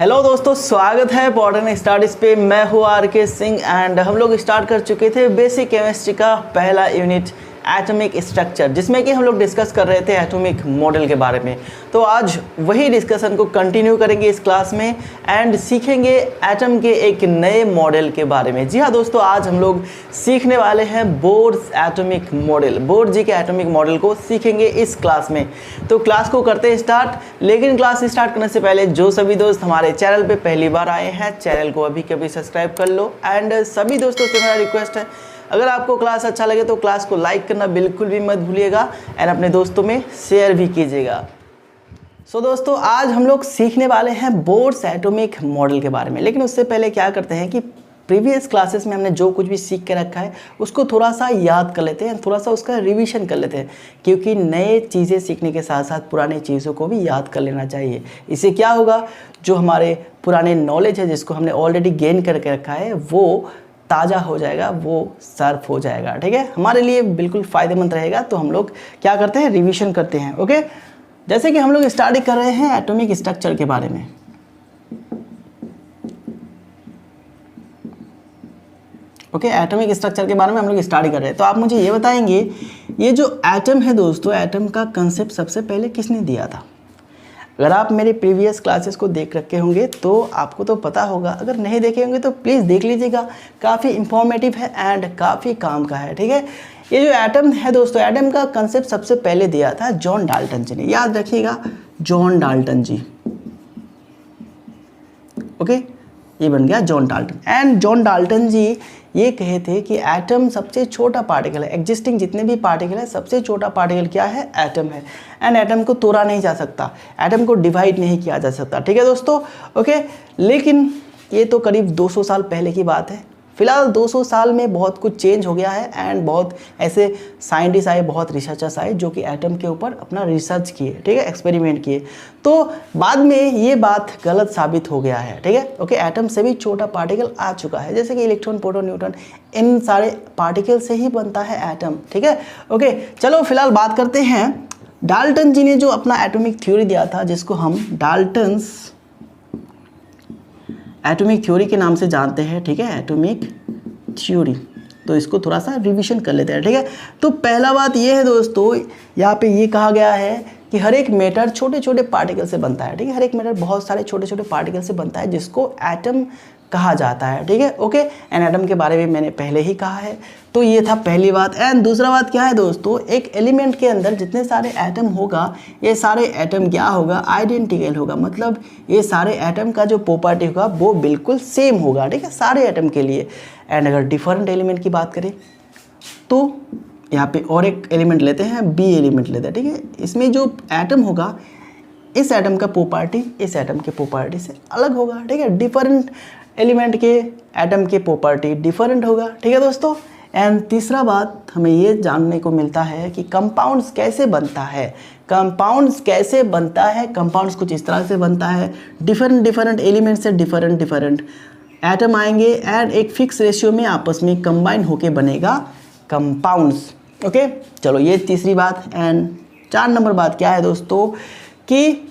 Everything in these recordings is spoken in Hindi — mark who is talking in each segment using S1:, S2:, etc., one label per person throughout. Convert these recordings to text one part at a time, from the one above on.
S1: हेलो दोस्तों, स्वागत है पॉडन स्टार्टिस पे। मैं हूँ आर के सिंह एंड हम लोग स्टार्ट कर चुके थे बेसिक केमिस्ट्री का पहला यूनिट एटॉमिक स्ट्रक्चर, जिसमें कि हम लोग डिस्कस कर रहे थे एटॉमिक मॉडल के बारे में। तो आज वही डिस्कशन को कंटिन्यू करेंगे इस क्लास में एंड सीखेंगे एटम के एक नए मॉडल के बारे में। जी हाँ दोस्तों, आज हम लोग सीखने वाले हैं बोर्स एटॉमिक मॉडल। बोर जी के एटॉमिक मॉडल को सीखेंगे इस क्लास में। तो क्लास को करते हैं स्टार्ट। लेकिन क्लास स्टार्ट करने से पहले जो सभी दोस्त हमारे चैनल पे पहली बार आए हैं, चैनल को अभी कभी सब्सक्राइब कर लो। एंड सभी दोस्तों से मेरा रिक्वेस्ट है, अगर आपको क्लास अच्छा लगे तो क्लास को लाइक करना बिल्कुल भी मत भूलिएगा एंड अपने दोस्तों में शेयर भी कीजिएगा। सो दोस्तों, आज हम लोग सीखने वाले हैं बोर्स एटॉमिक मॉडल के बारे में। लेकिन उससे पहले क्या करते हैं कि प्रीवियस क्लासेस में हमने जो कुछ भी सीख के रखा है उसको थोड़ा सा याद कर लेते हैं, थोड़ा सा उसका रिवीजन कर लेते हैं, क्योंकि नए चीज़ें सीखने के साथ साथ पुरानी चीज़ों को भी याद कर लेना चाहिए। इससे क्या होगा, जो हमारे पुराने नॉलेज है जिसको हमने ऑलरेडी गेन करके रखा है वो ताज़ा हो जाएगा, वो सर्फ हो जाएगा। ठीक है, हमारे लिए बिल्कुल फ़ायदेमंद रहेगा। तो हम लोग क्या करते हैं, रिवीजन करते हैं। ओके, जैसे कि हम लोग स्टडी कर रहे हैं एटॉमिक स्ट्रक्चर के बारे में। ओके, एटॉमिक स्ट्रक्चर के बारे में हम लोग स्टडी कर रहे हैं। तो आप मुझे ये बताएंगे, ये जो एटम है दोस्तों, एटम का कंसेप्ट सबसे पहले किसने दिया था? अगर आप मेरे प्रीवियस क्लासेस को देख रखे होंगे तो आपको तो पता होगा, अगर नहीं देखे होंगे तो प्लीज़ देख लीजिएगा। काफ़ी इंफॉर्मेटिव है एंड काफ़ी काम का है। ठीक है, ये जो एटम है दोस्तों, एटम का कंसेप्ट सबसे पहले दिया था जॉन डाल्टन जी ने। याद रखिएगा, जॉन डाल्टन जी। ओके, ये बन गया John Dalton. And John Dalton ji ये कहे थे कि एटम सबसे छोटा पार्टिकल है। एग्जिस्टिंग जितने भी पार्टिकल है, सबसे छोटा पार्टिकल क्या है? एटम है। एंड एटम को तोड़ा नहीं जा सकता, एटम को डिवाइड नहीं किया जा सकता। ठीक है दोस्तों, ओके। लेकिन ये तो करीब 200 साल पहले की बात है। फिलहाल 200 साल में बहुत कुछ चेंज हो गया है एंड बहुत ऐसे साइंटिस्ट आए, बहुत रिसर्चर्स आए जो कि एटम के ऊपर अपना रिसर्च किए। ठीक है, एक्सपेरिमेंट किए। तो बाद में ये बात गलत साबित हो गया है। ठीक है, ओके। एटम से भी छोटा पार्टिकल आ चुका है, जैसे कि इलेक्ट्रॉन, प्रोटॉन, न्यूट्रॉन, इन सारे पार्टिकल से ही बनता है एटम। ठीक है, ओके। चलो फिलहाल बात करते हैं डाल्टन जी ने जो अपना एटॉमिक थ्योरी दिया था, जिसको हम डाल्टन्स एटॉमिक थ्योरी के नाम से जानते हैं। ठीक है, एटॉमिक थ्योरी। तो इसको थोड़ा सा रिवीजन कर लेते हैं। ठीक है, तो पहला बात ये है दोस्तों, यहाँ पे ये कहा गया है कि हर एक मैटर छोटे छोटे पार्टिकल से बनता है। ठीक है, हर एक मैटर बहुत सारे छोटे छोटे पार्टिकल से बनता है, जिसको एटम कहा जाता है। ठीक है, ओके। एंड एटम के बारे में मैंने पहले ही कहा है। तो ये था पहली बात। एंड दूसरा बात क्या है दोस्तों, एक एलिमेंट के अंदर जितने सारे एटम होगा, ये सारे एटम क्या होगा? आइडेंटिकल होगा। मतलब ये सारे एटम का जो प्रॉपर्टी होगा वो बिल्कुल सेम होगा। ठीक है, सारे एटम के लिए। एंड अगर डिफरेंट एलिमेंट की बात करें तो यहाँ पे और एक एलिमेंट लेते हैं, बी एलिमेंट लेते हैं। ठीक है, इसमें जो एटम होगा, इस एटम का प्रॉपर्टी इस एटम के प्रॉपर्टी से अलग होगा। ठीक है, डिफरेंट एलिमेंट के एटम के प्रॉपर्टी डिफरेंट होगा। ठीक है दोस्तों। एंड तीसरा बात हमें ये जानने को मिलता है कि कंपाउंड्स कैसे बनता है। कंपाउंड्स कैसे बनता है? कंपाउंड्स कुछ इस तरह से बनता है, डिफरेंट एलिमेंट से डिफरेंट एटम आएंगे एंड एक फिक्स रेशियो में आपस में कंबाइन होके बनेगा कंपाउंड्स। ओके, चलो ये तीसरी बात। एंड 4 नंबर बात क्या है दोस्तों, कि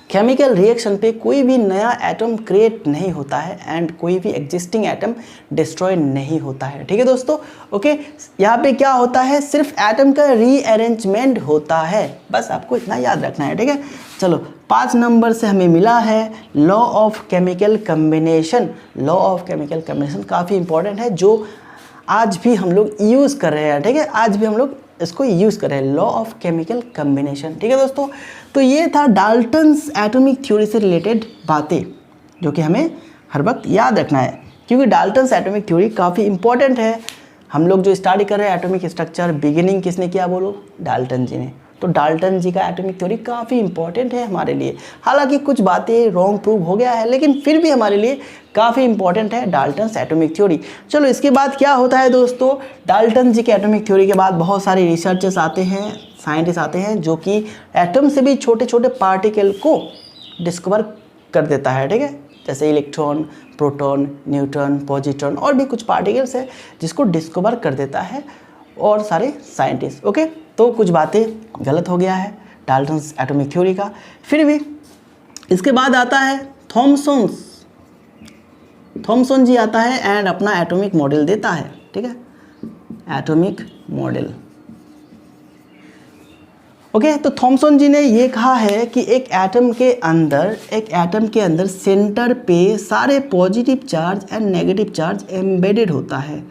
S1: केमिकल रिएक्शन पे कोई भी नया एटम क्रिएट नहीं होता है एंड कोई भी एग्जिस्टिंग एटम डिस्ट्रॉय नहीं होता है। ठीक है दोस्तों, ओके। यहाँ पे क्या होता है, सिर्फ एटम का रीअरेंजमेंट होता है, बस आपको इतना याद रखना है। ठीक है, चलो 5 नंबर से हमें मिला है law of chemical combination. Law of chemical combination काफ़ी इंपॉर्टेंट है, जो आज भी हम लोग यूज़ कर रहे हैं। ठीक है, आज भी हम लोग इसको यूज़ कर रहे हैं, लॉ ऑफ केमिकल कम्बिनेशन। ठीक है दोस्तों, तो ये था डाल्टन्स एटॉमिक थ्योरी से रिलेटेड बातें, जो कि हमें हर वक्त याद रखना है, क्योंकि डाल्टन्स एटॉमिक थ्योरी काफ़ी इंपॉर्टेंट है। हम लोग जो स्टडी कर रहे हैं एटॉमिक स्ट्रक्चर, बिगिनिंग किसने किया बोलो? डाल्टन जी ने। तो डाल्टन जी का एटॉमिक थ्योरी काफ़ी इंपॉर्टेंट है हमारे लिए। हालांकि कुछ बातें रॉन्ग प्रूव हो गया है, लेकिन फिर भी हमारे लिए काफ़ी इंपॉर्टेंट है डाल्टन्स एटॉमिक थ्योरी। चलो इसके बाद क्या होता है दोस्तों, डाल्टन जी के एटॉमिक थ्योरी के बाद बहुत सारे रिसर्चर्स आते हैं, साइंटिस्ट आते हैं, जो कि एटम से भी छोटे छोटे पार्टिकल को डिस्कवर कर देता है। ठीक है, जैसे इलेक्ट्रॉन, प्रोटॉन, न्यूट्रॉन, पॉजिट्रॉन और भी कुछ पार्टिकल्स है जिसको डिस्कवर कर देता है और सारे साइंटिस्ट। ओके, तो कुछ बातें गलत हो गया है डाल्टन्स एटॉमिक थ्योरी का। फिर भी इसके बाद आता है थॉमसन जी आता है एंड अपना एटॉमिक मॉडल देता है, ठीक है, एटॉमिक मॉडल। ओके, तो थॉमसन जी ने ये कहा है कि एक एटम के अंदर सेंटर पे सारे positive charge and negative charge embedded होता है।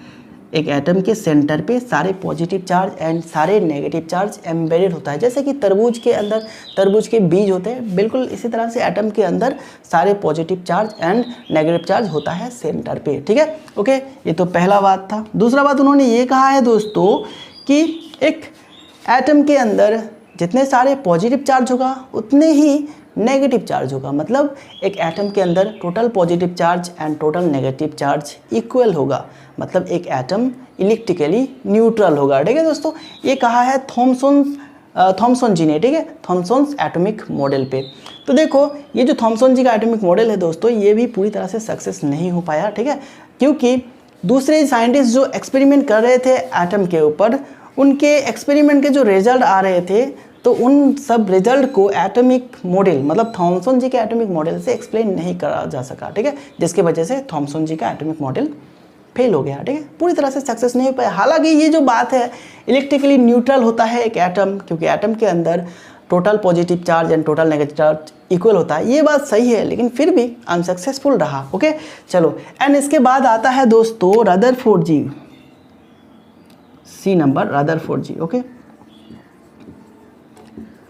S1: एक एटम के सेंटर पे सारे पॉजिटिव चार्ज एंड सारे नेगेटिव चार्ज एम्बेडेड होता है। जैसे कि तरबूज के अंदर तरबूज के बीज होते हैं, बिल्कुल इसी तरह से एटम के अंदर सारे positive charge and negative charge होता है सेंटर पे, ठीक है। ओके, ये तो पहला बात था। दूसरा बात उन्होंने ये कहा है दोस्तों कि एक एटम के अंदर जितने सारे पॉजिटिव चार्ज होगा उतने ही नेगेटिव चार्ज होगा। मतलब एक एटम के अंदर total positive charge and total negative charge equal होगा। मतलब एक एटम इलेक्ट्रिकली न्यूट्रल होगा, ठीक है दोस्तों। ये कहा है थॉमसन जी ने, ठीक है, थॉमसन्स एटॉमिक मॉडल पे। तो देखो ये जो थॉमसन जी का एटॉमिक मॉडल है दोस्तों, ये भी पूरी तरह से सक्सेस नहीं हो पाया, ठीक है, क्योंकि दूसरे साइंटिस्ट जो एक्सपेरिमेंट कर रहे थे एटम के ऊपर, उनके एक्सपेरिमेंट के जो रिजल्ट आ रहे थे, तो उन सब रिजल्ट को एटॉमिक मॉडल मतलब थॉमसन जी के एटॉमिक मॉडल से एक्सप्लेन नहीं करा जा सका, ठीक है, जिसकी वजह से थॉमसन जी का एटॉमिक मॉडल फेल हो गया, ठीक है, पूरी तरह से सक्सेस नहीं हो पाया। हालांकि ये जो बात है इलेक्ट्रिकली न्यूट्रल होता है एक एटम, क्योंकि एटम के अंदर total positive charge and total negative charge equal होता है, ये बात सही है, लेकिन फिर भी अनसक्सेसफुल रहा। ओके, चलो, एंड इसके बाद आता है दोस्तों रदरफोर्ड जी, सी नंबर रदरफोर्ड जी। ओके,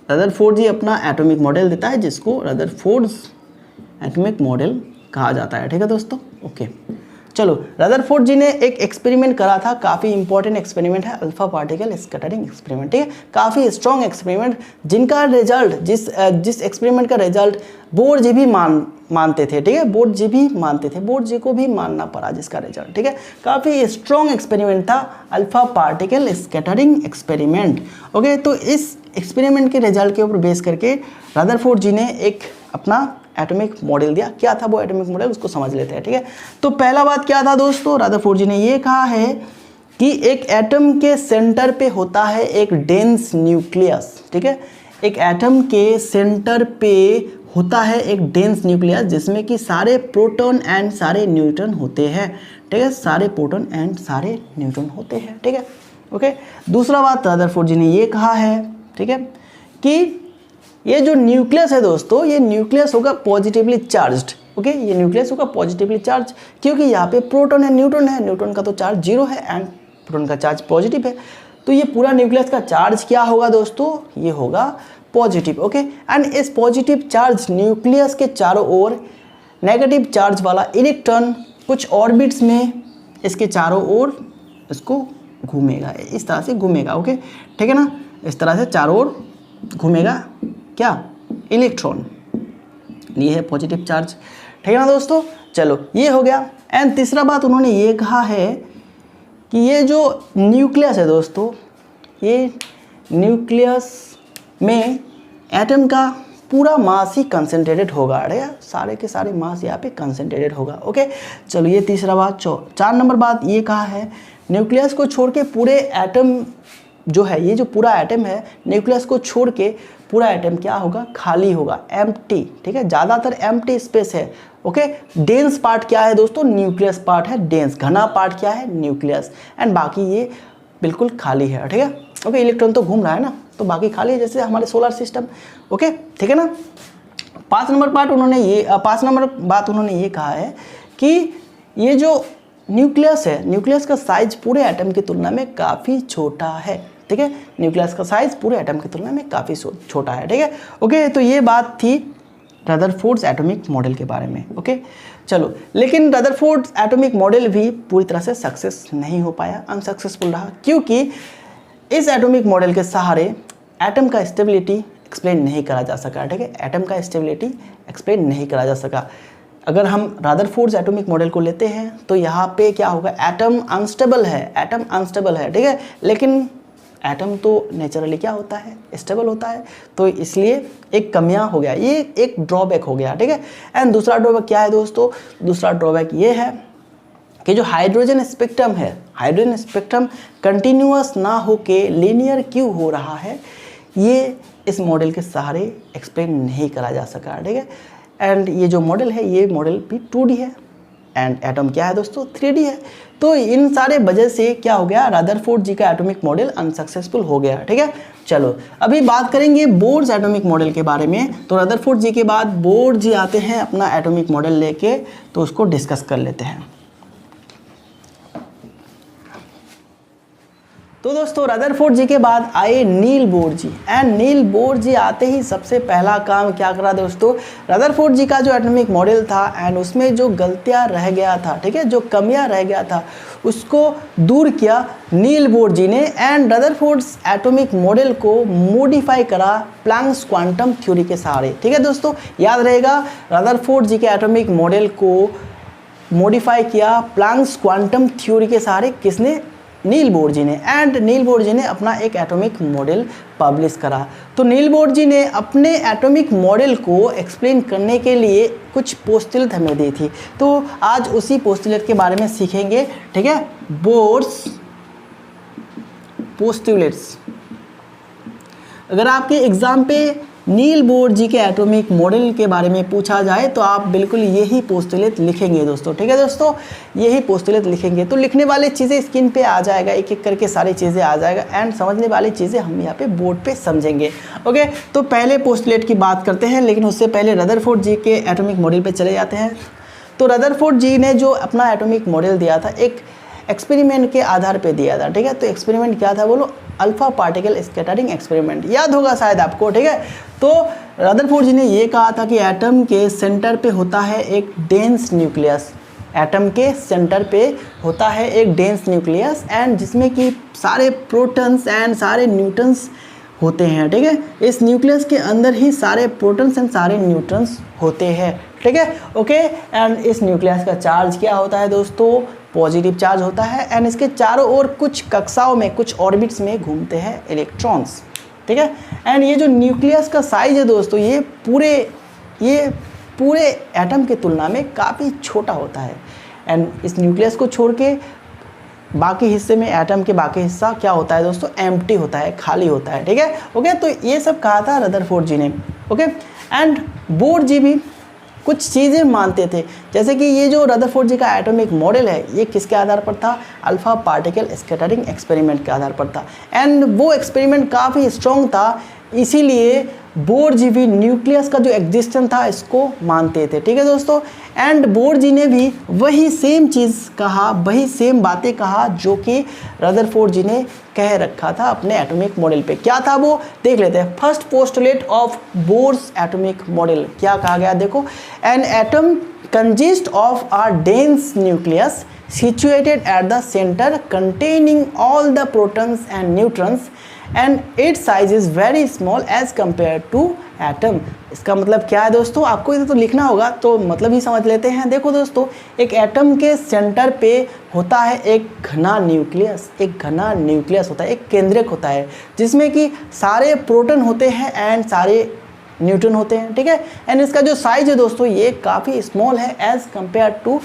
S1: रदरफोर्ड जी अपना एटॉमिक मॉडल देता है, जिसको रदरफोर्ड्स एटॉमिक मॉडल कहा जाता है, ठीक है दोस्तों। ओके, चलो, रदरफोर्ड जी ने एक एक्सपेरिमेंट करा था, काफ़ी इंपॉर्टेंट एक्सपेरिमेंट है, अल्फा पार्टिकल स्कैटरिंग एक्सपेरिमेंट, ठीक है, काफ़ी स्ट्रॉन्ग एक्सपेरिमेंट, जिनका रिजल्ट जिस एक्सपेरिमेंट का रिजल्ट बोर्ड जी भी मानते थे, ठीक है, बोर्ड जी भी मानते थे, बोर्ड जी को भी मानना पड़ा जिसका रिजल्ट, ठीक है, काफ़ी स्ट्रॉन्ग एक्सपेरिमेंट था alpha particle scattering experiment. Okay, तो इस एक्सपेरिमेंट के रिजल्ट के ऊपर बेस करके रदरफोर्ड जी ने एक अपना एटॉमिक मॉडल दिया। क्या था वो एटॉमिक मॉडल, उसको समझ लेते हैं, ठीक है। तो पहला बात क्या था दोस्तों, रदरफोर्ड जी ने ये कहा है कि एक एटम के सेंटर पे होता है एक डेंस न्यूक्लियस, ठीक है, एक एटम के सेंटर पे होता है एक डेंस न्यूक्लियस, जिसमें कि सारे प्रोटॉन एंड सारे न्यूट्रॉन होते हैं, ठीक है, सारे प्रोटॉन एंड सारे न्यूट्रॉन होते हैं, ठीक है। ओके, दूसरा बात रदरफोर्ड जी ने ये कहा है, ठीक है, कि ये जो न्यूक्लियस है दोस्तों, ये न्यूक्लियस होगा पॉजिटिवली चार्ज्ड। ओके, ये न्यूक्लियस होगा पॉजिटिवली चार्ज, क्योंकि यहाँ पे प्रोटॉन है, न्यूट्रॉन का तो चार्ज 0 है एंड प्रोटॉन का चार्ज पॉजिटिव है, तो ये पूरा न्यूक्लियस का चार्ज क्या होगा दोस्तों, ये होगा पॉजिटिव। ओके, एंड इस पॉजिटिव चार्ज न्यूक्लियस के चारों ओर नेगेटिव चार्ज वाला इलेक्ट्रॉन कुछ ऑर्बिट्स में इसके चारों ओर इसको घूमेगा, इस तरह से घूमेगा। ओके, ठीक है ना, इस तरह से चारों ओर घूमेगा क्या, इलेक्ट्रॉन, ये है पॉजिटिव चार्ज, ठीक है ना दोस्तों। चलो, ये हो गया। एंड तीसरा बात उन्होंने ये कहा है कि ये जो न्यूक्लियस है दोस्तों, ये न्यूक्लियस में एटम का पूरा मास ही कंसंट्रेटेड होगा, अरे सारे के सारे मास यहाँ पे कंसंट्रेटेड होगा। ओके, चलो, ये तीसरा बात। 4 नंबर बात ये कहा है, न्यूक्लियस को छोड़ के पूरे एटम जो है, ये जो पूरा एटम है, न्यूक्लियस को छोड़ के पूरा एटम क्या होगा, खाली होगा, एम्प्टी, ठीक है, ज़्यादातर एम्प्टी स्पेस है। ओके, डेंस पार्ट क्या है दोस्तों, न्यूक्लियस पार्ट है डेंस, घना पार्ट क्या है, न्यूक्लियस, एंड बाकी ये बिल्कुल खाली है, ठीक है। ओके, इलेक्ट्रॉन तो घूम रहा है ना, तो बाकी खाली है, जैसे हमारे सोलर सिस्टम। ओके, ठीक है ना। 5 नंबर बात उन्होंने ये कहा है कि ये जो न्यूक्लियस है, न्यूक्लियस का साइज पूरे एटम की तुलना में काफ़ी छोटा है, ठीक है, न्यूक्लियस का साइज पूरे एटम की तुलना में काफ़ी छोटा है, ठीक है। ओके, तो ये बात थी रदरफोर्ड्स एटॉमिक मॉडल के बारे में। ओके, चलो, लेकिन रदरफोर्ड्स एटॉमिक मॉडल भी पूरी तरह से सक्सेस नहीं हो पाया, अनसक्सेसफुल रहा, क्योंकि इस एटॉमिक मॉडल के सहारे एटम का स्टेबिलिटी एक्सप्लेन नहीं करा जा सका, ठीक है, एटम का स्टेबिलिटी एक्सप्लेन नहीं करा जा सका। अगर हम रदरफोर्ड्स एटॉमिक मॉडल को लेते हैं तो यहाँ पे क्या होगा, एटम अनस्टेबल है, ठीक है, लेकिन एटम तो नेचुरली क्या होता है, स्टेबल होता है, तो इसलिए एक कमियां हो गया, ये एक ड्रॉबैक हो गया, ठीक है। एंड दूसरा ड्रॉबैक क्या है दोस्तों, दूसरा ड्रॉबैक ये है कि जो हाइड्रोजन स्पेक्ट्रम है, हाइड्रोजन स्पेक्ट्रम कंटिन्यूअस ना होके लीनियर क्यों हो रहा है, ये इस मॉडल के सहारे एक्सप्लेन नहीं करा जा सका, ठीक है। एंड ये जो मॉडल है ये मॉडल भी 2D है एंड एटम क्या है दोस्तों 3D है। तो इन सारे वजह से क्या हो गया, रदरफोर्ड जी का एटॉमिक मॉडल अनसक्सेसफुल हो गया। ठीक है, चलो अभी बात करेंगे बोर्स एटॉमिक मॉडल के बारे में। तो रदरफोर्ड जी के बाद बोर जी आते हैं अपना एटॉमिक मॉडल लेके, तो उसको डिस्कस कर लेते हैं। तो दोस्तों रदरफोर्ड जी के बाद आए Niels Bohr ji and Niels Bohr ji आते ही सबसे पहला काम क्या करा दोस्तों, रदरफोर्ड जी का जो एटॉमिक मॉडल था एंड उसमें जो गलतियां रह गया था, ठीक है, जो कमियां रह गया था उसको दूर किया नील बोर जी ने एंड रदरफोर्ड एटॉमिक मॉडल को मॉडिफाई करा प्लैंक्स क्वांटम थ्योरी के सहारे। ठीक है दोस्तों, याद रहेगा रदरफोर्ड जी के एटॉमिक मॉडल को मॉडिफाई किया प्लैंक्स क्वांटम थ्योरी के सहारे, किसने, नील बोर जी ने। एंड नील बोर जी ने अपना एक एटॉमिक मॉडल पब्लिश करा। तो नील बोर जी ने अपने एटॉमिक मॉडल को एक्सप्लेन करने के लिए कुछ पोस्टुलेट हमें दी थी, तो आज उसी पोस्टुलेट के बारे में सीखेंगे। ठीक है, बोर्स पोस्टुलेट्स। अगर आपके एग्जाम पे नील बोर जी के एटॉमिक मॉडल के बारे में पूछा जाए तो आप बिल्कुल यही पोस्टुलेट लिखेंगे दोस्तों। ठीक है दोस्तों, यही पोस्टुलेट लिखेंगे। तो लिखने वाली चीज़ें स्क्रीन पे आ जाएगा, एक एक करके सारी चीज़ें आ जाएगा एंड समझने वाली चीज़ें हम यहाँ पे बोर्ड पे समझेंगे। ओके, तो पहले पोस्टुलेट की बात करते हैं, लेकिन उससे पहले रदरफोर्ड जी के एटॉमिक मॉडल पे चले जाते हैं। तो रदरफोर्ड जी ने जो अपना एटॉमिक मॉडल दिया था एक एक्सपेरिमेंट के आधार पे दिया था। ठीक है, तो एक्सपेरिमेंट क्या था बोलो, अल्फा पार्टिकल स्कैटरिंग एक्सपेरिमेंट, याद होगा शायद आपको। ठीक है, तो रदरफोर्ड जी ने ये कहा था कि एटम के सेंटर पे होता है एक डेंस न्यूक्लियस, एटम के सेंटर पे होता है एक डेंस न्यूक्लियस एंड जिसमें कि सारे प्रोटॉन्स एंड सारे न्यूट्रॉन्स होते हैं। ठीक है, इस न्यूक्लियस के अंदर ही सारे प्रोटॉन्स एंड सारे न्यूट्रॉन्स होते हैं। ठीक है, ओके, एंड इस न्यूक्लियस का चार्ज क्या होता है दोस्तों, पॉजिटिव चार्ज होता है एंड इसके चारों ओर कुछ कक्षाओं में, कुछ ऑर्बिट्स में घूमते हैं इलेक्ट्रॉन्स। ठीक है, एंड ये जो न्यूक्लियस का साइज है दोस्तों ये पूरे एटम की तुलना में काफ़ी छोटा होता है एंड इस न्यूक्लियस को छोड़ के बाकी हिस्से में एटम के बाकी हिस्सा क्या होता है दोस्तों, एम्प्टी होता है, खाली होता है। ठीक है, ओके, तो ये सब कहा था रदरफोर्ड जी ने। ओके, एंड बोर जी भी कुछ चीज़ें मानते थे, जैसे कि ये जो रदरफोर्ड जी का एटॉमिक मॉडल है ये किसके आधार पर था, अल्फा पार्टिकल स्कैटरिंग एक्सपेरिमेंट के आधार पर था एंड वो एक्सपेरिमेंट काफ़ी स्ट्रॉन्ग था, इसीलिए बोर जी भी न्यूक्लियस का जो एग्जिस्टेंस था इसको मानते थे। ठीक है दोस्तों, एंड बोर जी ने भी वही सेम चीज़ कहा, वही सेम बातें कहा जो कि रदरफोर्ड जी ने कह रखा था अपने एटॉमिक मॉडल पे। क्या था वो देख लेते हैं। First postulate of Bohr's atomic model क्या कहा गया, देखो, an atom consist of a dense nucleus situated at the center containing all the protons and neutrons and its size is very small as compared to atom। इसका मतलब क्या है दोस्तों, आपको इधर तो लिखना होगा, तो मतलब ही समझ लेते हैं। देखो दोस्तों, एक एटम के सेंटर पे होता है एक घना न्यूक्लियस, एक घना न्यूक्लियस होता है, एक केंद्रक होता है जिसमें कि सारे प्रोटॉन होते हैं एंड सारे न्यूट्रॉन होते हैं। ठीक है, एंड इसका जो साइज है दोस्तों ये काफ़ी स्मॉल है as compare to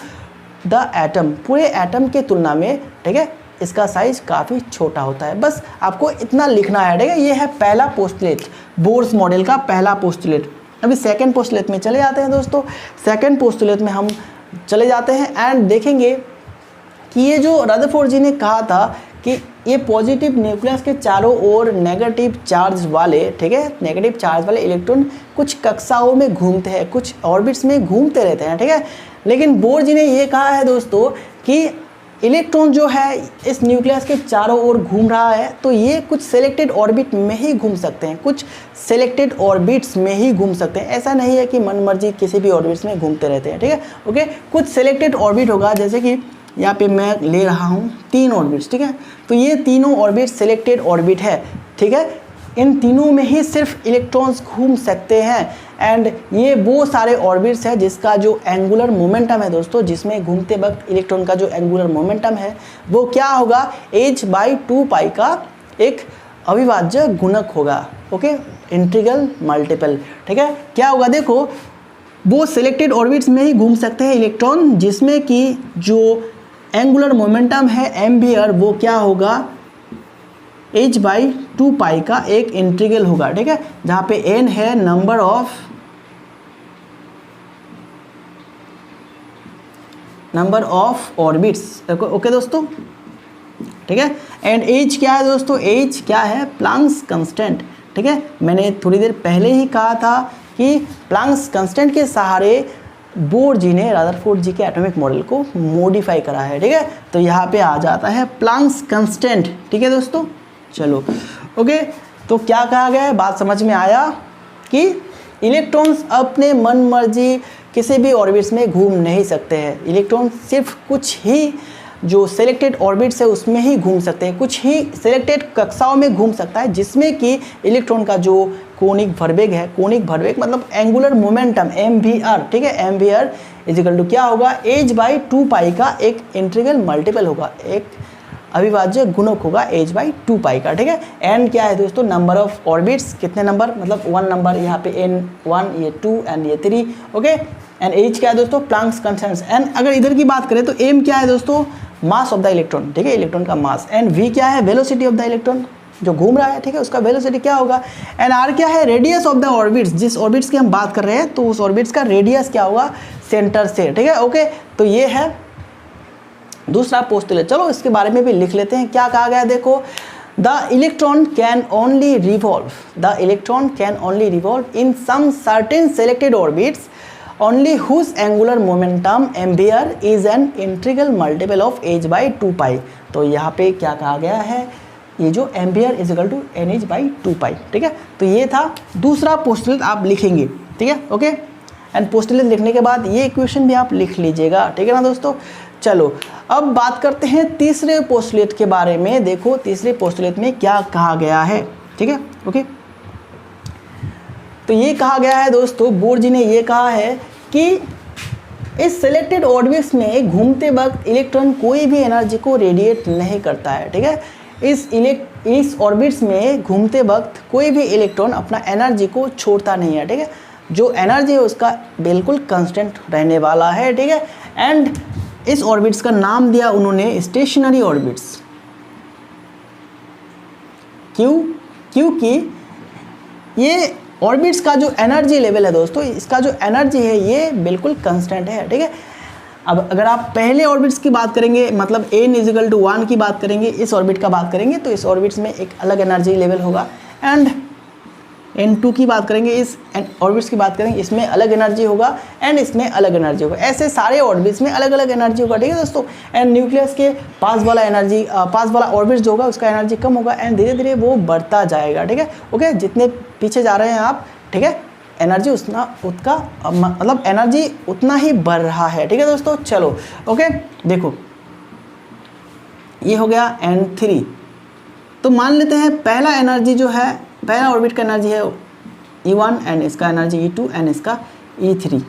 S1: the atom, पूरे एटम के तुलना में। ठीक है, इसका साइज काफ़ी छोटा होता है, बस आपको इतना लिखना है। ठीक है, ये है पहला पोस्टुलेट, बोर्स मॉडल का पहला पोस्टुलेट। अभी सेकंड पोस्टुलेट में चले जाते हैं दोस्तों। सेकंड पोस्टुलेट में हम चले जाते हैं एंड देखेंगे कि ये जो रदरफोर्ड जी ने कहा था कि ये पॉजिटिव न्यूक्लियस के चारों ओर नेगेटिव चार्ज वाले, ठीक है, नेगेटिव चार्ज वाले इलेक्ट्रॉन कुछ कक्षाओं में घूमते हैं, कुछ ऑर्बिट्स में घूमते रहते हैं। ठीक है, लेकिन बोर जी ने ये कहा है दोस्तों कि इलेक्ट्रॉन जो है इस न्यूक्लियस के चारों ओर घूम रहा है, तो ये कुछ सेलेक्टेड ऑर्बिट में ही घूम सकते हैं, कुछ सेलेक्टेड ऑर्बिट्स में ही घूम सकते हैं। ऐसा नहीं है कि मनमर्जी किसी भी ऑर्बिट्स में घूमते रहते हैं। ठीक है, ओके, कुछ सेलेक्टेड ऑर्बिट होगा, जैसे कि यहाँ पे मैं ले रहा हूँ 3 ऑर्बिट्स। ठीक है, तो ये तीनों ऑर्बिट सेलेक्टेड ऑर्बिट है। ठीक है, इन तीनों में ही सिर्फ इलेक्ट्रॉन्स घूम सकते हैं एंड ये वो सारे ऑर्बिट्स हैं जिसका जो एंगुलर मोमेंटम है दोस्तों, जिसमें घूमते वक्त इलेक्ट्रॉन का जो एंगुलर मोमेंटम है वो क्या होगा, h/2π का एक अविभाज्य गुणक होगा। Okay, integral multiple. ठीक है, क्या होगा देखो, वो सिलेक्टेड ऑर्बिट्स में ही घूम सकते हैं इलेक्ट्रॉन जिसमें कि जो एंगुलर मोमेंटम है एम्बियर वो क्या होगा, h/2π का एक इंटीग्रल होगा। ठीक है, जहाँ पे n है number of number of orbits, okay दोस्तों, ठीक है। एंड एज क्या है दोस्तों, एज क्या है, प्लैंक्स कांस्टेंट, ठीक है। मैंने थोड़ी देर पहले ही कहा था कि प्लैंक्स कांस्टेंट के सहारे बोर जी ने रदरफोर्ड जी के एटॉमिक मॉडल को मॉडिफाई करा है, ठीक है। तो यहाँ पे आ जाता है प्लैंक्स कांस्टेंट, ठीक है दोस्तों। चलो ओके, तो क्या कहा गया है, बात समझ में आया कि इलेक्ट्रॉन्स अपने मन मर्जी किसी भी ऑर्बिट्स में घूम नहीं सकते हैं। इलेक्ट्रॉन सिर्फ कुछ ही जो सिलेक्टेड ऑर्बिट्स है उसमें ही घूम सकते हैं, कुछ ही सिलेक्टेड कक्षाओं में घूम सकता है, जिसमें कि इलेक्ट्रॉन का जो कोनिक भरवेग है, कोनिक भरवेग मतलब एंगुलर मोमेंटम MVR, ठीक है। MVR इजिकल टू क्या होगा, h/2π का एक इंटीग्रल मल्टीपल होगा, एक अविभाज्य गुणक होगा h/2π का, ठीक है। एन क्या है दोस्तों, नंबर ऑफ ऑर्बिट्स, कितने नंबर मतलब 1 नंबर, यहाँ पे N1, ये 2 एंड ये 3, ओके। एंड एच क्या है दोस्तों, प्लैंक्स कांस्टेंट। एंड अगर इधर की बात करें तो एम क्या है दोस्तों, मास ऑफ द इलेक्ट्रॉन, ठीक है, इलेक्ट्रॉन का मास। एंड वी क्या है, वेलोसिटी ऑफ द इलेक्ट्रॉन जो घूम रहा है, ठीक है, उसका वेलोसिटी क्या होगा। एंड आर क्या है, रेडियस ऑफ द ऑर्बिट्स, जिस ऑर्बिट्स की हम बात कर रहे हैं तो उस ऑर्बिट्स का रेडियस क्या होगा सेंटर से, ठीक है, ओके। तो ये है दूसरा पोस्टुलेट। चलो इसके बारे में भी लिख लेते हैं, क्या कहा गया है, देखो, the electron can only revolve, the electron can only revolve in some certain selected orbits only whose angular momentum MVR is an integral multiple of h/2π। तो यहाँ पे क्या कहा गया है, ये जो MVR is equal to NH/2π, ठीक है। तो ये था दूसरा पोस्टुलेट, आप लिखेंगे, ठीक है, ओके। एंड पोस्टुलेट लिखने के बाद ये इक्वेशन भी आप लिख लीजिएगा, ठीक है ना दोस्तों। चलो अब बात करते हैं तीसरे पोस्टुलेट के बारे में। देखो तीसरे पोस्टुलेट में क्या कहा गया है, ठीक है, ओके। तो ये कहा गया है दोस्तों, बोर जी ने ये कहा है कि इस सिलेक्टेड ऑर्बिट्स में घूमते वक्त इलेक्ट्रॉन कोई भी एनर्जी को रेडिएट नहीं करता है, ठीक है। इस ऑर्बिट्स में घूमते वक्त कोई भी इलेक्ट्रॉन अपना एनर्जी को छोड़ता नहीं है, ठीक है। जो एनर्जी है उसका बिल्कुल कांस्टेंट रहने वाला है, ठीक है। एंड इस ऑर्बिट्स का नाम दिया उन्होंने स्टेशनरी ऑर्बिट्स, क्योंकि ये ऑर्बिट्स का जो एनर्जी लेवल है दोस्तों, इसका जो एनर्जी है ये बिल्कुल कांस्टेंट है, ठीक है। अब अगर आप पहले ऑर्बिट्स की बात करेंगे, मतलब n इजिकल टू 1 की बात करेंगे, इस ऑर्बिट का बात करेंगे तो इस ऑर्बिट्स में एक अलग एनर्जी लेवल होगा। एंड N2 की बात करेंगे, इस ऑर्बिट्स की बात करेंगे, इसमें अलग एनर्जी होगा एंड इसमें अलग एनर्जी होगा। ऐसे सारे ऑर्बिट्स में अलग अलग एनर्जी होगा, ठीक है दोस्तों। एंड न्यूक्लियस के पास वाला ऑर्बिट्स जो होगा उसका एनर्जी कम होगा एंड धीरे धीरे वो बढ़ता जाएगा, ठीक है, ओके। जितने पीछे जा रहे हैं आप, ठीक है, एनर्जी मतलब एनर्जी उतना ही बढ़ रहा है, ठीक है दोस्तों। चलो ओके, देखो ये हो गया N3। तो मान लेते हैं पहला एनर्जी जो है, पहला ऑर्बिट का एनर्जी है E1 एंड इसका एनर्जी E2 एंड इसका E3।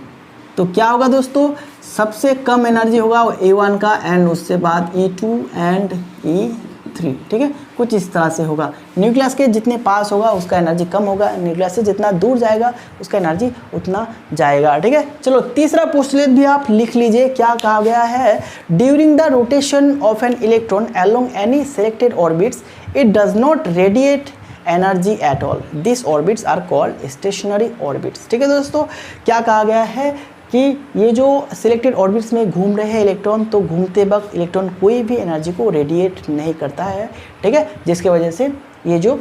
S1: तो क्या होगा दोस्तों, सबसे कम एनर्जी होगा A1 का एंड उससे बाद E2 एंड E3, ठीक है, कुछ इस तरह से होगा। न्यूक्लियस के जितने पास होगा उसका एनर्जी कम होगा, न्यूक्लियस से जितना दूर जाएगा उसका एनर्जी उतना जाएगा, ठीक है। चलो तीसरा पोस्टुलेट भी आप लिख लीजिए, क्या कहा गया है, during the rotation of an electron along any selected orbits it does not radiate energy at all, this orbits are called stationary orbits, ठीक है दोस्तों। क्या कहा गया है कि ये जो सिलेक्टेड ऑर्बिट्स में घूम रहे हैं इलेक्ट्रॉन, तो घूमते वक्त इलेक्ट्रॉन कोई भी एनर्जी को रेडिएट नहीं करता है, ठीक है, जिसके वजह से ये जो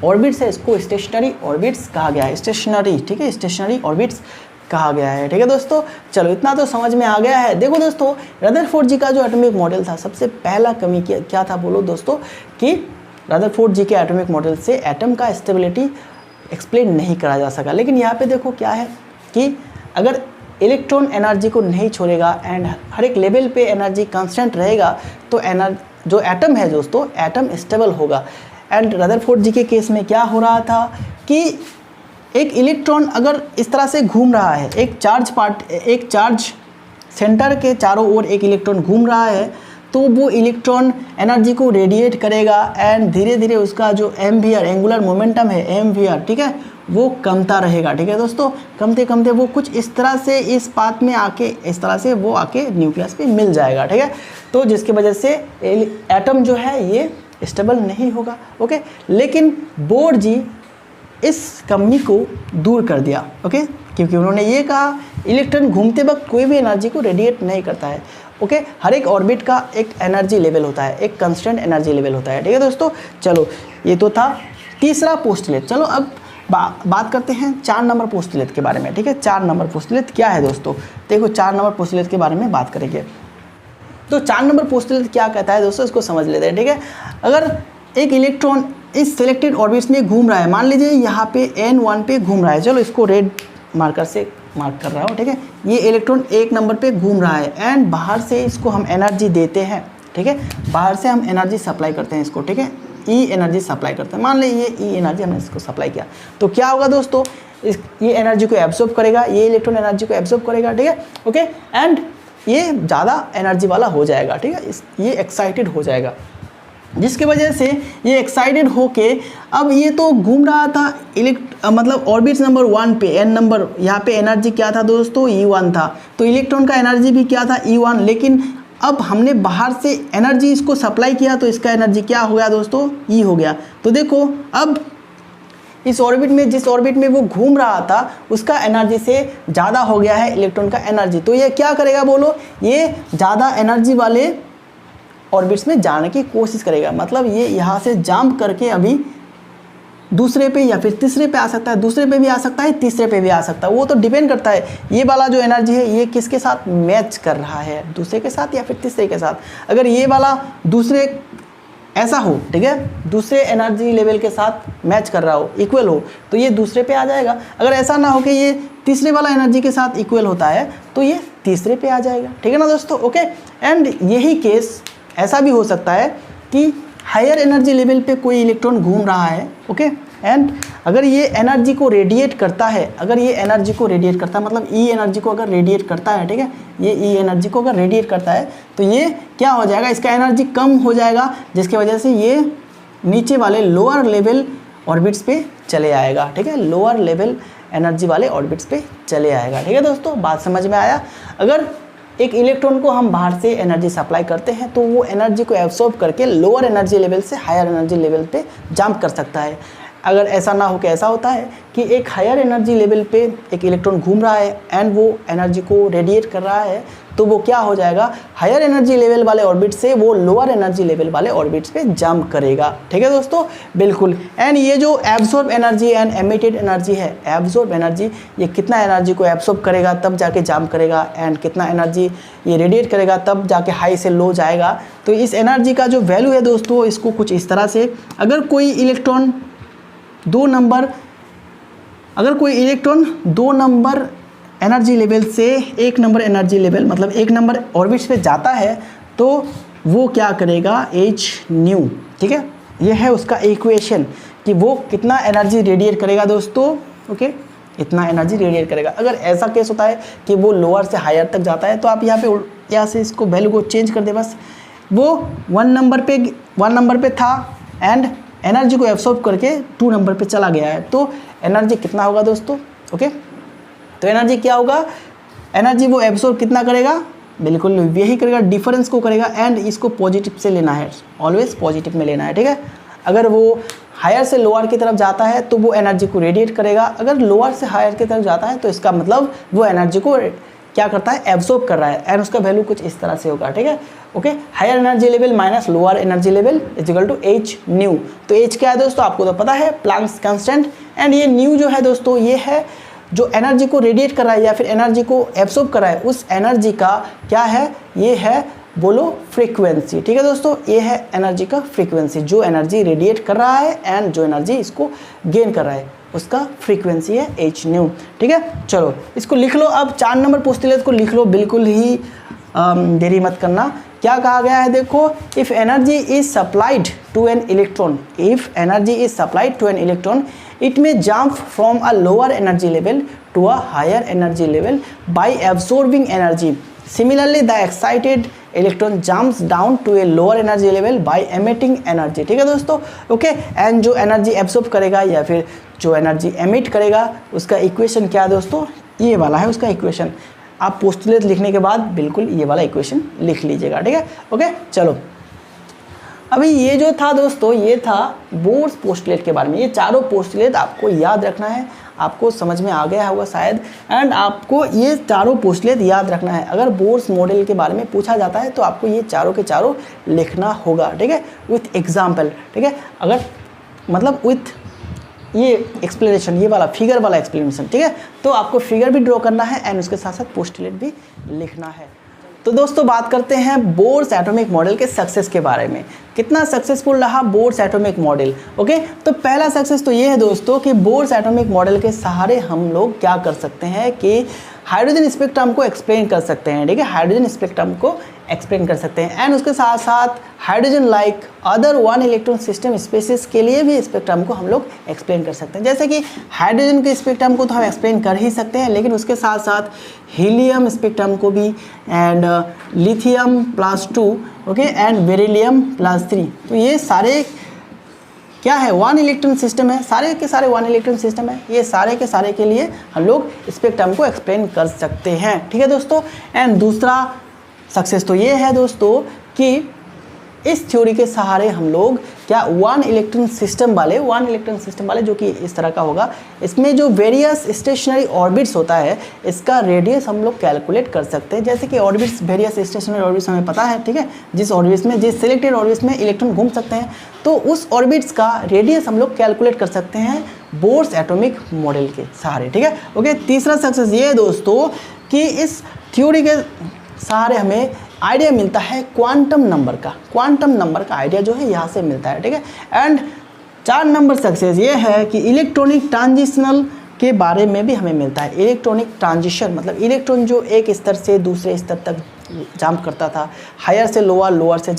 S1: ऑर्बिट्स है इसको स्टेशनरी ऑर्बिट्स कहा गया है, स्टेशनरी, ठीक है, स्टेशनरी ऑर्बिट्स कहा गया है, ठीक है दोस्तों। चलो इतना तो समझ में आ गया है। देखो दोस्तों, रदरफोर्ड जी का जो एटॉमिक मॉडल था, सबसे पहला कमी क्या था बोलो दोस्तों, कि रदरफोर्ड जी के एटॉमिक मॉडल से एटम का स्टेबिलिटी एक्सप्लेन नहीं करा जा सका। लेकिन यहाँ पे देखो क्या है कि अगर इलेक्ट्रॉन एनर्जी को नहीं छोड़ेगा एंड हर एक लेवल पे एनर्जी कांस्टेंट रहेगा तो जो एटम है दोस्तों, एटम स्टेबल होगा। एंड रदरफोर्ड जी के केस में क्या हो रहा था कि एक इलेक्ट्रॉन अगर इस तरह से घूम रहा है, एक चार्ज सेंटर के चारों ओर एक इलेक्ट्रॉन घूम रहा है, तो वो इलेक्ट्रॉन एनर्जी को रेडिएट करेगा एंड धीरे धीरे उसका जो MVR एंगुलर मोमेंटम है MVR, ठीक है, वो कमता रहेगा, ठीक है दोस्तों। कमते कमते वो कुछ इस तरह से इस पाथ में आके इस तरह से वो आके न्यूक्लियस पे मिल जाएगा, ठीक है। तो जिसकी वजह से एटम जो है ये स्टेबल नहीं होगा, ओके। लेकिन बोर जी इस कमी को दूर कर दिया, ओके, क्योंकि उन्होंने ये कहा इलेक्ट्रॉन घूमते वक्त कोई भी एनर्जी को रेडिएट नहीं करता है। ओके, हर एक ऑर्बिट का एक एनर्जी लेवल होता है, एक कांस्टेंट एनर्जी लेवल होता है। ठीक है दोस्तों, चलो ये तो था तीसरा पोस्टुलेट। चलो अब बात करते हैं 4 नंबर पोस्टुलेट के बारे में। ठीक है, 4 नंबर पोस्टुलेट क्या है दोस्तों, देखो 4 नंबर पोस्टुलेट के बारे में बात करेंगे। तो 4 नंबर पोस्टुलेट क्या कहता है दोस्तों, इसको समझ लेते हैं। ठीक है, अगर एक इलेक्ट्रॉन इस सिलेक्टेड ऑर्बिट्स में घूम रहा है, मान लीजिए यहाँ पे N1 पे घूम रहा है, चलो इसको रेड मार्कर से मार्क कर रहा हो। ठीक है, ये इलेक्ट्रॉन 1 नंबर पे घूम रहा है एंड बाहर से इसको हम एनर्जी देते हैं। ठीक है, बाहर से हम एनर्जी सप्लाई करते हैं इसको। ठीक है, ई एनर्जी सप्लाई करते हैं, मान लीजिए ये ई एनर्जी हमने इसको सप्लाई किया, तो क्या होगा दोस्तों, ये एनर्जी को एब्जॉर्ब करेगा, ये इलेक्ट्रॉन एनर्जी को एब्जॉर्ब करेगा। ठीक है, ओके, एंड ये ज़्यादा एनर्जी वाला हो जाएगा। ठीक है, ये एक्साइटेड हो जाएगा, जिसकी वजह से ये एक्साइटेड होके अब ये तो घूम रहा था मतलब ऑर्बिट नंबर 1 पे, एन नंबर, यहाँ पे एनर्जी क्या था दोस्तों, E1 था, तो इलेक्ट्रॉन का एनर्जी भी क्या था, E1, लेकिन अब हमने बाहर से एनर्जी इसको सप्लाई किया तो इसका एनर्जी क्या हो गया दोस्तों, E हो गया। तो देखो अब इस ऑर्बिट में, जिस ऑर्बिट में वो घूम रहा था, उसका एनर्जी से ज़्यादा हो गया है इलेक्ट्रॉन का एनर्जी, तो ये क्या करेगा बोलो, ये ज़्यादा एनर्जी वाले ऑर्बिट्स में जाने की कोशिश करेगा। मतलब ये यहाँ से जंप करके अभी दूसरे पे या फिर तीसरे पे आ सकता है, दूसरे पे भी आ सकता है, तीसरे पे भी आ सकता है, वो तो डिपेंड करता है ये वाला जो एनर्जी है ये किसके साथ मैच कर रहा है, दूसरे के साथ या फिर तीसरे के साथ। अगर ये वाला दूसरे ऐसा हो, ठीक है, दूसरे एनर्जी लेवल के साथ मैच कर रहा हो, इक्वल हो, तो ये दूसरे पे आ जाएगा। अगर ऐसा ना हो कि ये तीसरे वाला एनर्जी के साथ इक्वल होता है तो ये तीसरे पे आ जाएगा। ठीक है ना दोस्तों, ओके। एंड यही केस ऐसा भी हो सकता है कि हायर एनर्जी लेवल पे कोई इलेक्ट्रॉन घूम रहा है, ओके, एंड अगर ये एनर्जी को रेडिएट करता है, अगर ये एनर्जी को रेडिएट करता है, मतलब ई एनर्जी को अगर रेडिएट करता है, ठीक है, ये ई एनर्जी को अगर रेडिएट करता है तो ये क्या हो जाएगा, इसका एनर्जी कम हो जाएगा, जिसकी वजह से ये नीचे वाले लोअर लेवल ऑर्बिट्स पे चले आएगा। ठीक है, लोअर लेवल एनर्जी वाले ऑर्बिट्स पे चले आएगा। ठीक है दोस्तों, बात समझ में आया। अगर एक इलेक्ट्रॉन को हम बाहर से एनर्जी सप्लाई करते हैं तो वो एनर्जी को एब्सॉर्ब करके लोअर एनर्जी लेवल से हायर एनर्जी लेवल पे जंप कर सकता है। अगर ऐसा ना हो कि ऐसा होता है कि एक हायर एनर्जी लेवल पे एक इलेक्ट्रॉन घूम रहा है एंड वो एनर्जी को रेडिएट कर रहा है, तो वो क्या हो जाएगा, हायर एनर्जी लेवल वाले ऑर्बिट से वो लोअर एनर्जी लेवल वाले ऑर्बिट्स पे जंप करेगा। ठीक है दोस्तों, बिल्कुल। एंड ये जो absorb energy and emitted energy है, एब्जॉर्ब एनर्जी, ये कितना एनर्जी को एब्जॉर्ब करेगा तब जाके जंप करेगा, एंड कितना एनर्जी ये रेडिएट करेगा तब जाके हाई से लो जाएगा। तो इस एनर्जी का जो वैल्यू है दोस्तों, इसको कुछ इस तरह से, अगर कोई इलेक्ट्रॉन 2 नंबर एनर्जी लेवल से 1 नंबर एनर्जी लेवल, मतलब 1 नंबर ऑर्बिट्स पे जाता है, तो वो क्या करेगा, एच न्यू। ठीक है, ये है उसका इक्वेशन कि वो कितना एनर्जी रेडिएट करेगा दोस्तों, ओके, इतना एनर्जी रेडिएट करेगा। अगर ऐसा केस होता है कि वो लोअर से हायर तक जाता है तो आप यहाँ से इसको वैल्यू को चेंज कर दे बस। वो 1 नंबर पे था एंड एनर्जी को एब्सॉर्ब करके 2 नंबर पे चला गया है, तो एनर्जी कितना होगा दोस्तों, ओके। तो एनर्जी क्या होगा, एनर्जी वो एब्सॉर्ब कितना करेगा, बिल्कुल यही करेगा, डिफरेंस को करेगा, एंड इसको पॉजिटिव से लेना है, ऑलवेज पॉजिटिव में लेना है। ठीक है, अगर वो हायर से लोअर की तरफ जाता है तो वो एनर्जी को रेडिएट करेगा, अगर लोअर से हायर की तरफ जाता है तो इसका मतलब वो एनर्जी को क्या करता है, एब्सॉर्ब कर रहा है, एंड उसका वैल्यू कुछ इस तरह से होगा। ठीक है, okay, higher energy level minus lower energy level is equal to h nu. तो एच क्या है दोस्तों, आपको तो पता है, प्लैंक्स कांस्टेंट, एंड ये न्यू जो है दोस्तों, ये है जो एनर्जी को रेडिएट कर रहा है या फिर एनर्जी को एब्सॉर्ब कर रहा है, उस एनर्जी का क्या है, ये है बोलो फ्रीक्वेंसी। ठीक है दोस्तों, ये है एनर्जी का फ्रीक्वेंसी, जो एनर्जी रेडिएट कर रहा है एंड जो एनर्जी इसको गेन कर रहा है, उसका फ्रीक्वेंसी है एच न्यू। ठीक है, चलो इसको लिख लो। अब 4 नंबर पोस्टुलेट को लिख लो, बिल्कुल ही देरी मत करना। क्या कहा गया है देखो, if energy is supplied to an electron, if energy is supplied to an electron, it may jump from a lower energy level to a higher energy level by absorbing energy. Similarly, the excited electron jumps down to a lower energy level by emitting energy. ठीक है दोस्तों, ओके। एंड जो एनर्जी एब्सॉर्ब करेगा या फिर जो एनर्जी एमिट करेगा, उसका इक्वेशन क्या है दोस्तों, ये वाला है उसका इक्वेशन। आप पोस्टुलेट लिखने के बाद बिल्कुल ये वाला इक्वेशन लिख लीजिएगा। ठीक है, ओके। चलो अभी ये जो था दोस्तों, ये था बोर्स पोस्टुलेट के बारे में। ये चारों पोस्टुलेट आपको याद रखना है, आपको समझ में आ गया होगा शायद। एंड आपको ये चारों पोस्टलेट याद रखना है। अगर बोर्स मॉडल के बारे में पूछा जाता है तो आपको ये चारों के चारों लिखना होगा, ठीक है, विथ एग्जाम्पल, ठीक है, अगर मतलब विथ ये एक्सप्लेनेशन, ये वाला फिगर वाला एक्सप्लेनेशन, ठीक है। तो आपको फिगर भी ड्रॉ करना है एंड उसके साथ साथ पोस्टलेट भी लिखना है। तो दोस्तों बात करते हैं बोर्स एटॉमिक मॉडल के सक्सेस के बारे में। कितना सक्सेसफुल रहा बोर्स एटॉमिक मॉडल। ओके, तो पहला सक्सेस तो ये है दोस्तों कि बोर्स एटॉमिक मॉडल के सहारे हम लोग क्या कर सकते हैं कि हाइड्रोजन स्पेक्ट्रम को एक्सप्लेन कर सकते हैं, ठीक है, हाइड्रोजन स्पेक्ट्रम को एक्सप्लेन कर सकते हैं। एंड उसके साथ साथ hydrogen like other one electron system species के लिए भी स्पेक्ट्रम को हम लोग एक्सप्लेन कर सकते हैं। जैसे कि हाइड्रोजन के स्पेक्ट्रम को तो हम एक्सप्लेन कर ही सकते हैं, लेकिन उसके साथ साथ हीलियम स्पेक्ट्रम को भी, and lithium +2, okay, and beryllium +3। तो ये सारे क्या है, वन इलेक्ट्रॉन सिस्टम है, सारे के सारे वन इलेक्ट्रॉन सिस्टम है। ये सारे के सारे के लिए हम लोग स्पेक्ट्रम को एक्सप्लेन कर सकते हैं, ठीक है दोस्तों। एंड दूसरा सक्सेस तो ये है दोस्तों कि इस थ्योरी के सहारे हम लोग क्या वन इलेक्ट्रॉन सिस्टम वाले जो कि इस तरह का होगा, इसमें जो वेरियस स्टेशनरी ऑर्बिट्स होता है इसका रेडियस हम लोग कैलकुलेट कर सकते हैं। जैसे कि ऑर्बिट्स, वेरियस स्टेशनरी ऑर्बिट्स हमें पता है, ठीक है, जिस ऑर्बिट्स में, जिस सिलेक्टेड ऑर्बिट्स में इलेक्ट्रॉन घूम सकते हैं, तो उस ऑर्बिट्स का रेडियस हम लोग कैलकुलेट कर सकते हैं बोर्स एटॉमिक मॉडल के सहारे, ठीक है। ओके, तीसरा सक्सेस ये है दोस्तों कि इस थ्योरी के सहारे हमें आइडिया मिलता है क्वांटम नंबर का आइडिया जो है यहाँ से मिलता है, ठीक है। एंड 4 नंबर सक्सेस ये है कि इलेक्ट्रॉनिक ट्रांजिशनल के बारे में भी हमें मिलता है। इलेक्ट्रॉनिक ट्रांजिशन मतलब इलेक्ट्रॉन जो एक स्तर से दूसरे स्तर तक जंप करता था, हायर से लोअर, लोअर से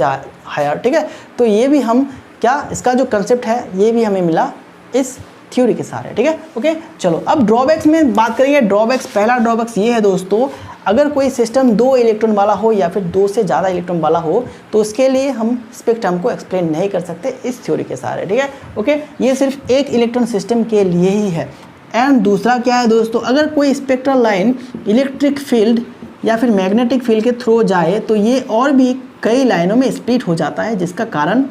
S1: हायर, ठीक है। तो ये भी हम क्या, इसका जो कंसेप्ट है ये भी हमें मिला इस थ्योरी के सहारे, ठीक है। ओके, चलो अब ड्रॉबैक्स में बात करेंगे। ड्रॉबैक्स, पहला ड्रॉबैक्स ये है दोस्तों, अगर कोई सिस्टम 2 इलेक्ट्रॉन वाला हो या फिर 2 से ज़्यादा इलेक्ट्रॉन वाला हो तो उसके लिए हम स्पेक्ट्रम को एक्सप्लेन नहीं कर सकते इस थ्योरी के सहारे, ठीक है। ओके, ये सिर्फ एक इलेक्ट्रॉन सिस्टम के लिए ही है। एंड दूसरा क्या है दोस्तों, अगर कोई स्पेक्ट्रल लाइन इलेक्ट्रिक फील्ड या फिर मैग्नेटिक फील्ड के थ्रू जाए तो ये और भी कई लाइनों में स्प्लिट हो जाता है, जिसका कारण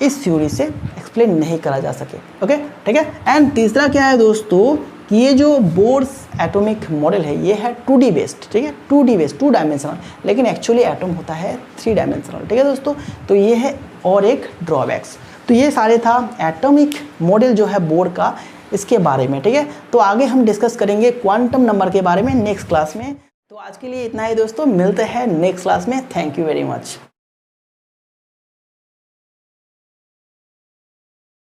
S1: इस थ्योरी से एक्सप्लेन नहीं करा जा सके। ओके, ठीक है। एंड तीसरा क्या है दोस्तों कि ये जो बोर्स एटॉमिक मॉडल है ये है 2D बेस्ड, ठीक है, 2D बेस्ड, 2 डायमेंशनल, लेकिन एक्चुअली एटम होता है 3 डायमेंशनल, ठीक है दोस्तों। तो ये है और एक ड्रॉबैक्स। तो ये सारे था एटॉमिक मॉडल जो है बोर का, इसके बारे में, ठीक है। तो आगे हम डिस्कस करेंगे क्वांटम नंबर के बारे में नेक्स्ट क्लास में। तो आज के लिए इतना ही दोस्तों, मिलते हैं नेक्स्ट क्लास में। Thank you very much.